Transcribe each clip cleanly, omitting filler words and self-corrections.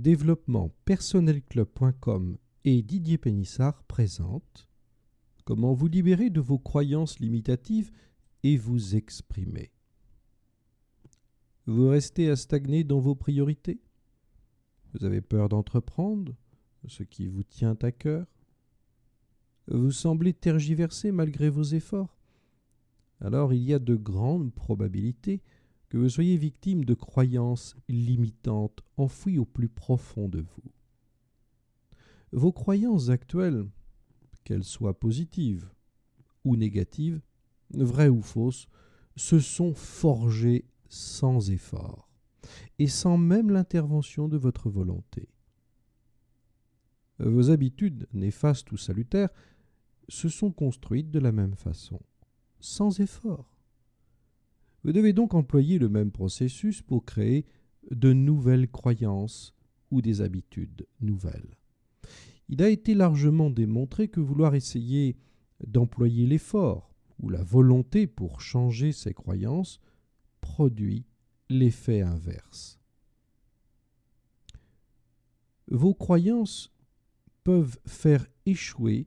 développementpersonnelclub.com et Didier Pénissard présentent Comment vous libérer de vos croyances limitatives et vous exprimer. Vous restez à stagner dans vos priorités? Vous avez peur d'entreprendre ce qui vous tient à cœur? Vous semblez tergiverser malgré vos efforts? Alors il y a de grandes probabilités que vous soyez victime de croyances limitantes enfouies au plus profond de vous. Vos croyances actuelles, qu'elles soient positives ou négatives, vraies ou fausses, se sont forgées sans effort et sans même l'intervention de votre volonté. Vos habitudes, néfastes ou salutaires, se sont construites de la même façon, sans effort. Vous devez donc employer le même processus pour créer de nouvelles croyances ou des habitudes nouvelles. Il a été largement démontré que vouloir essayer d'employer l'effort ou la volonté pour changer ses croyances produit l'effet inverse. Vos croyances peuvent faire échouer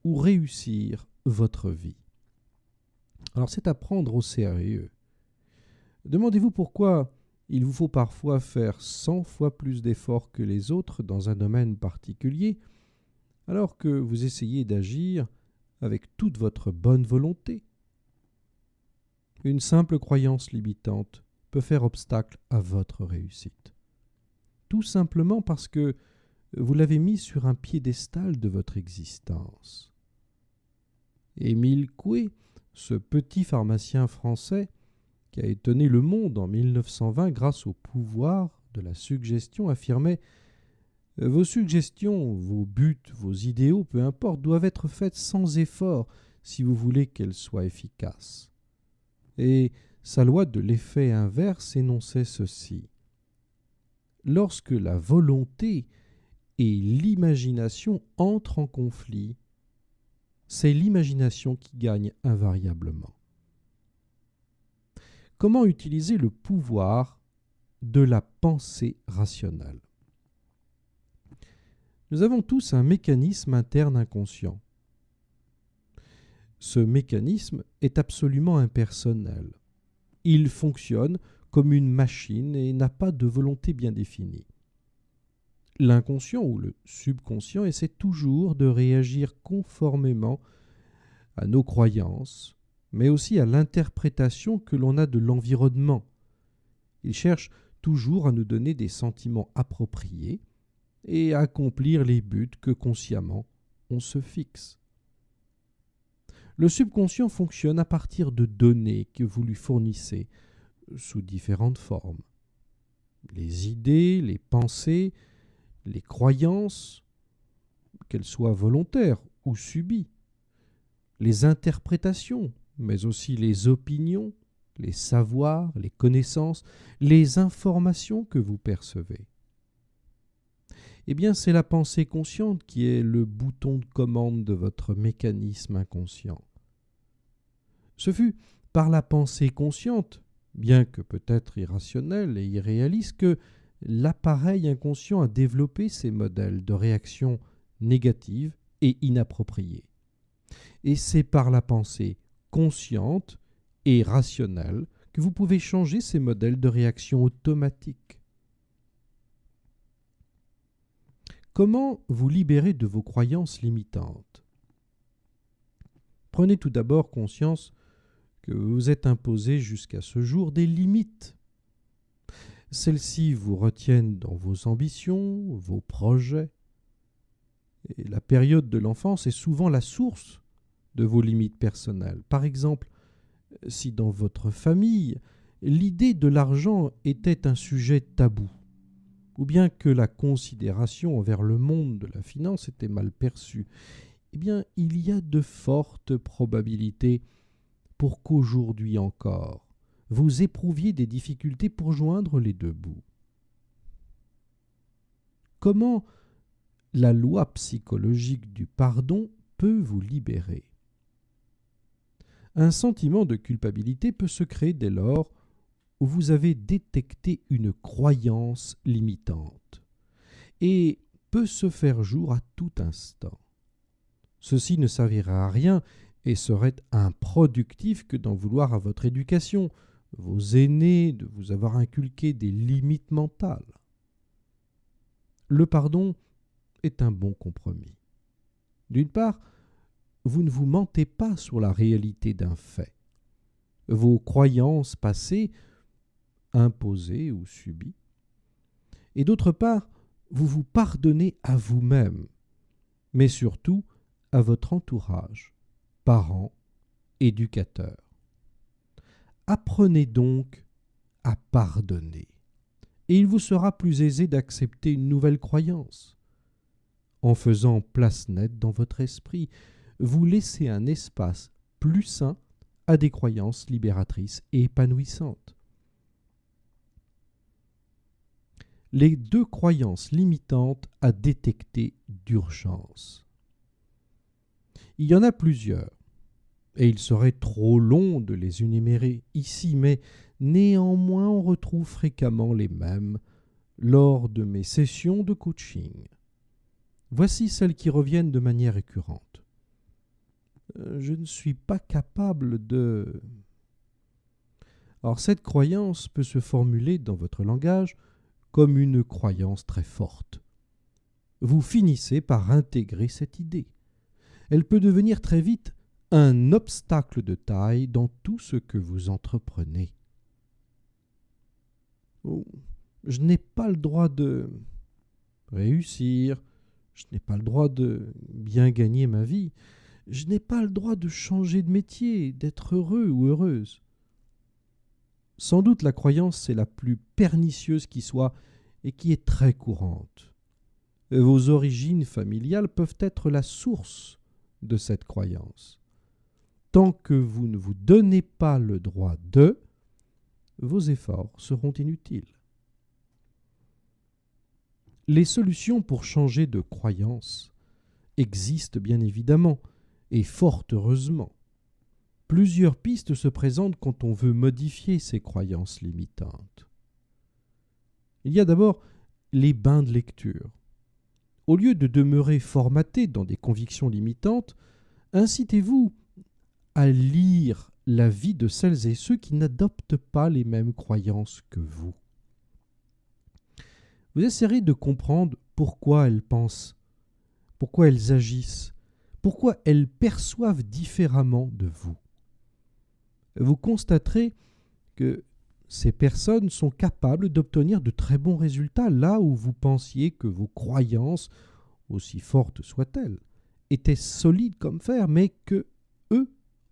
ou réussir votre vie. Alors c'est à prendre au sérieux. Demandez-vous pourquoi il vous faut parfois faire 100 fois plus d'efforts que les autres dans un domaine particulier, alors que vous essayez d'agir avec toute votre bonne volonté. Une simple croyance limitante peut faire obstacle à votre réussite. Tout simplement parce que vous l'avez mis sur un piédestal de votre existence. Émile Coué, ce petit pharmacien français qui a étonné le monde en 1920 grâce au pouvoir de la suggestion, affirmait « Vos suggestions, vos buts, vos idéaux, peu importe, doivent être faites sans effort si vous voulez qu'elles soient efficaces. » Et sa loi de l'effet inverse énonçait ceci. Lorsque la volonté et l'imagination entrent en conflit, c'est l'imagination qui gagne invariablement. Comment utiliser le pouvoir de la pensée rationnelle? Nous avons tous un mécanisme interne inconscient. Ce mécanisme est absolument impersonnel. Il fonctionne comme une machine et n'a pas de volonté bien définie. L'inconscient ou le subconscient essaie toujours de réagir conformément à nos croyances, mais aussi à l'interprétation que l'on a de l'environnement. Il cherche toujours à nous donner des sentiments appropriés et à accomplir les buts que consciemment on se fixe. Le subconscient fonctionne à partir de données que vous lui fournissez sous différentes formes. Les idées, les pensées, les croyances, qu'elles soient volontaires ou subies, les interprétations, mais aussi les opinions, les savoirs, les connaissances, les informations que vous percevez. Eh bien, c'est la pensée consciente qui est le bouton de commande de votre mécanisme inconscient. Ce fut par la pensée consciente, bien que peut-être irrationnelle et irréaliste, que l'appareil inconscient a développé ces modèles de réaction négatives et inappropriées. Et c'est par la pensée consciente et rationnelle que vous pouvez changer ces modèles de réaction automatique. Comment vous libérer de vos croyances limitantes? Prenez tout d'abord conscience que vous vous êtes imposé jusqu'à ce jour des limites. Celles-ci vous retiennent dans vos ambitions, vos projets. Et la période de l'enfance est souvent la source de vos limites personnelles. Par exemple, si dans votre famille, l'idée de l'argent était un sujet tabou, ou bien que la considération envers le monde de la finance était mal perçue, eh bien, il y a de fortes probabilités pour qu'aujourd'hui encore, vous éprouviez des difficultés pour joindre les deux bouts. Comment la loi psychologique du pardon peut vous libérer? Un sentiment de culpabilité peut se créer dès lors où vous avez détecté une croyance limitante. et peut se faire jour à tout instant. Ceci ne servira à rien et serait improductif que d'en vouloir à votre éducation, vos aînés, de vous avoir inculqué des limites mentales. Le pardon est un bon compromis. D'une part, vous ne vous mentez pas sur la réalité d'un fait. Vos croyances passées, imposées ou subies. Et d'autre part, vous vous pardonnez à vous-même, mais surtout à votre entourage, parents, éducateurs. Apprenez donc à pardonner, et il vous sera plus aisé d'accepter une nouvelle croyance. En faisant place nette dans votre esprit, vous laissez un espace plus sain à des croyances libératrices et épanouissantes. Les 2 croyances limitantes à détecter d'urgence. Il y en a plusieurs, et il serait trop long de les énumérer ici, mais néanmoins on retrouve fréquemment les mêmes lors de mes sessions de coaching. Voici celles qui reviennent de manière récurrente. Je ne suis pas capable de... Alors cette croyance peut se formuler dans votre langage comme une croyance très forte. Vous finissez par intégrer cette idée. Elle peut devenir très vite un obstacle de taille dans tout ce que vous entreprenez. Oh, je n'ai pas le droit de réussir, je n'ai pas le droit de bien gagner ma vie, je n'ai pas le droit de changer de métier, d'être heureux ou heureuse. Sans doute la croyance c'est la plus pernicieuse qui soit et qui est très courante. Vos origines familiales peuvent être la source de cette croyance. Tant que vous ne vous donnez pas le droit de, vos efforts seront inutiles. Les solutions pour changer de croyance existent bien évidemment, et fort heureusement. Plusieurs pistes se présentent quand on veut modifier ces croyances limitantes. Il y a d'abord les bains de lecture. Au lieu de demeurer formaté dans des convictions limitantes, incitez-vous à lire la vie de celles et ceux qui n'adoptent pas les mêmes croyances que vous. Vous essayerez de comprendre pourquoi elles pensent, pourquoi elles agissent, pourquoi elles perçoivent différemment de vous. Vous constaterez que ces personnes sont capables d'obtenir de très bons résultats là où vous pensiez que vos croyances, aussi fortes soient-elles, étaient solides comme fer, mais que eux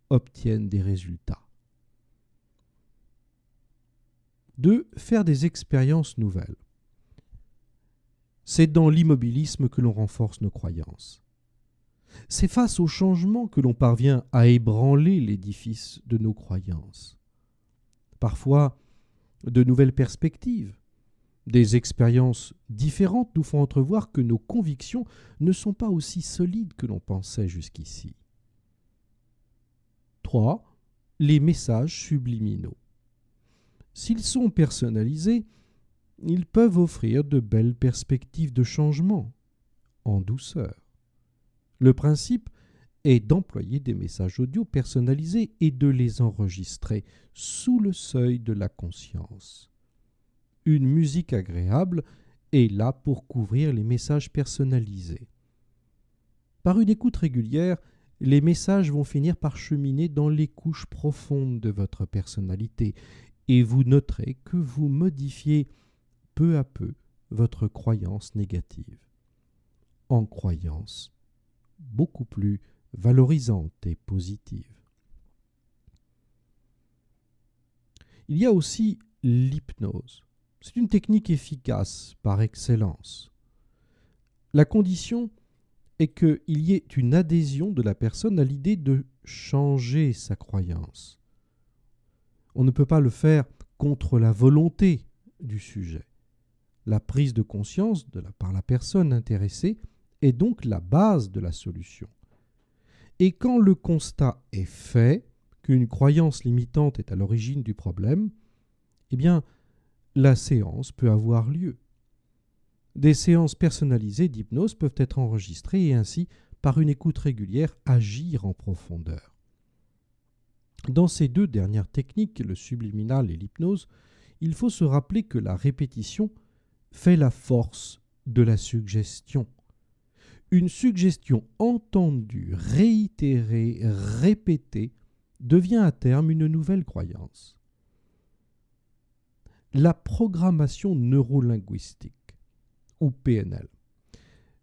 obtiennent des résultats. 2. Faire des expériences nouvelles. C'est dans l'immobilisme que l'on renforce nos croyances. C'est face au changement que l'on parvient à ébranler l'édifice de nos croyances. Parfois, de nouvelles perspectives, des expériences différentes nous font entrevoir que nos convictions ne sont pas aussi solides que l'on pensait jusqu'ici. 3. Les messages subliminaux. S'ils sont personnalisés, ils peuvent offrir de belles perspectives de changement, en douceur. Le principe est d'employer des messages audio personnalisés et de les enregistrer sous le seuil de la conscience. Une musique agréable est là pour couvrir les messages personnalisés. Par une écoute régulière, les messages vont finir par cheminer dans les couches profondes de votre personnalité et vous noterez que vous modifiez peu à peu votre croyance négative en croyance beaucoup plus valorisante et positive. Il y a aussi l'hypnose. C'est une technique efficace par excellence. La condition est qu'il y ait une adhésion de la personne à l'idée de changer sa croyance. On ne peut pas le faire contre la volonté du sujet. La prise de conscience par la personne intéressée est donc la base de la solution. Et quand le constat est fait qu'une croyance limitante est à l'origine du problème, eh bien, la séance peut avoir lieu. Des séances personnalisées d'hypnose peuvent être enregistrées et ainsi, par une écoute régulière, agir en profondeur. Dans ces deux dernières techniques, le subliminal et l'hypnose, il faut se rappeler que la répétition fait la force de la suggestion. Une suggestion entendue, réitérée, répétée, devient à terme une nouvelle croyance. La programmation neurolinguistique, ou PNL.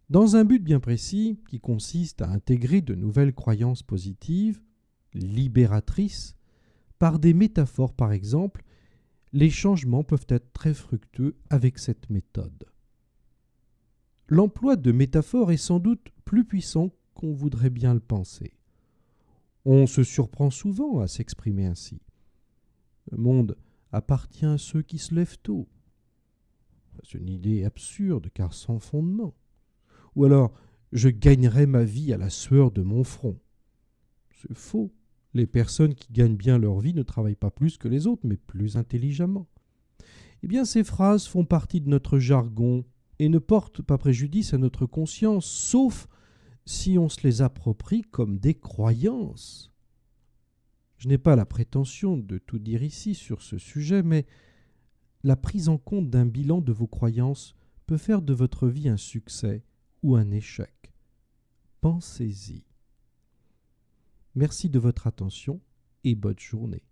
Dans un but bien précis, qui consiste à intégrer de nouvelles croyances positives, libératrices, par des métaphores par exemple, les changements peuvent être très fructueux avec cette méthode. L'emploi de métaphores est sans doute plus puissant qu'on voudrait bien le penser. On se surprend souvent à s'exprimer ainsi. Le monde appartient à ceux qui se lèvent tôt. C'est une idée absurde car sans fondement. Ou alors, je gagnerai ma vie à la sueur de mon front. C'est faux. Les personnes qui gagnent bien leur vie ne travaillent pas plus que les autres, mais plus intelligemment. Eh bien, ces phrases font partie de notre jargon et ne portent pas préjudice à notre conscience, sauf si on se les approprie comme des croyances. Je n'ai pas la prétention de tout dire ici sur ce sujet, mais la prise en compte d'un bilan de vos croyances peut faire de votre vie un succès ou un échec. Pensez-y. Merci de votre attention et bonne journée.